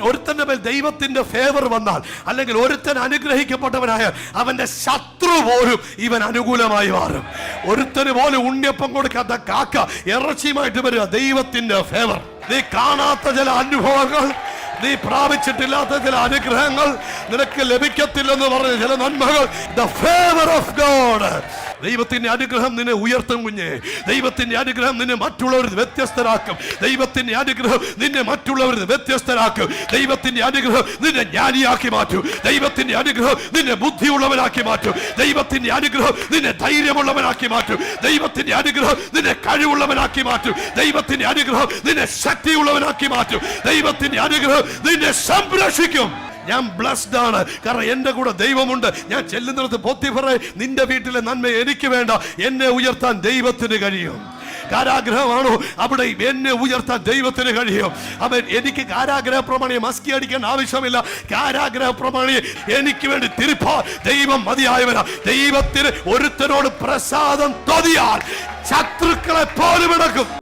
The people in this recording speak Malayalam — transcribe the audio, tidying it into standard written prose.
ഒരുത്തന്റെ മേൽ ദൈവത്തിന്റെ ഫേവർ വന്നാൽ, അല്ലെങ്കിൽ ഒരുത്തൻ അനുഗ്രഹിക്കപ്പെട്ടവനായ അവന്റെ ശത്രു പോലും ഇവൻ അനുകൂലമായി മാറും. ഒരുത്തന് പോലും ഉണ്ണിയപ്പം കൊടുക്കാത്ത കാക്ക ഇറച്ചിയുമായിട്ട് വരിക. ദൈവത്തിന്റെ ഫേവർ. നീ കാണാത്ത ചില അനുഭവങ്ങൾ, നീ പ്രാപിച്ചിട്ടില്ലാത്ത ചില അനുഗ്രഹങ്ങൾ, നിനക്ക് ലഭിക്കത്തില്ലെന്ന് പറഞ്ഞ ചില നന്മകൾ, the favor of God. ദൈവത്തിന്റെ അനുഗ്രഹം നിന്നെ ഉയർത്തും കുഞ്ഞേ. ദൈവത്തിന്റെ അനുഗ്രഹം നിന്നെ മറ്റുള്ളവരിൽ വ്യത്യസ്തരാക്കും. ദൈവത്തിന്റെ അനുഗ്രഹം നിന്നെ മറ്റുള്ളവരിൽ വ്യത്യസ്തരാക്കും. ദൈവത്തിന്റെ അനുഗ്രഹം നിന്നെ ജ്ഞാനിയാക്കി മാറ്റും. ദൈവത്തിന്റെ അനുഗ്രഹം നിന്നെ ബുദ്ധിയുള്ളവനാക്കി മാറ്റും. ദൈവത്തിന്റെ അനുഗ്രഹം നിന്നെ ധൈര്യമുള്ളവനാക്കി മാറ്റും. ദൈവത്തിന്റെ അനുഗ്രഹം നിന്നെ കഴിവുള്ളവനാക്കി മാറ്റും. ദൈവത്തിന്റെ അനുഗ്രഹം നിന്നെ ശക്തിയുള്ളവനാക്കി മാറ്റും. ദൈവത്തിന്റെ അനുഗ്രഹം നിന്നെ സംരക്ഷിക്കും. ഞാൻ ബ്ലസ്ഡ് ആണ്, കാരണം എന്റെ കൂടെ ദൈവമുണ്ട്. ഞാൻ ചെല്ലുന്നിടത്ത് പോത്തിഫറേ, നിന്റെ വീട്ടിലെ നന്മ എനിക്ക് വേണ്ട, എന്നെ ഉയർത്താൻ ദൈവത്തിന് കഴിയും. കാരാഗ്രഹമാണോ? അവിടെ എന്നെ ഉയർത്താൻ ദൈവത്തിന് കഴിയും. അവൻ എനിക്ക് കാരാഗ്രഹ പ്രമാണിയെ മസ്കി അടിക്കാൻ ആവശ്യമില്ല. കാരാഗ്രഹ പ്രമാണിയെ എനിക്ക് വേണ്ടി തിരുപ്പാൻ ദൈവം മതിയായവനാ. ദൈവത്തിന് ഒരുത്തനോട് പ്രസാദം തോന്നിയാൽ ശത്രുക്കളെ പോലും എടുക്കും.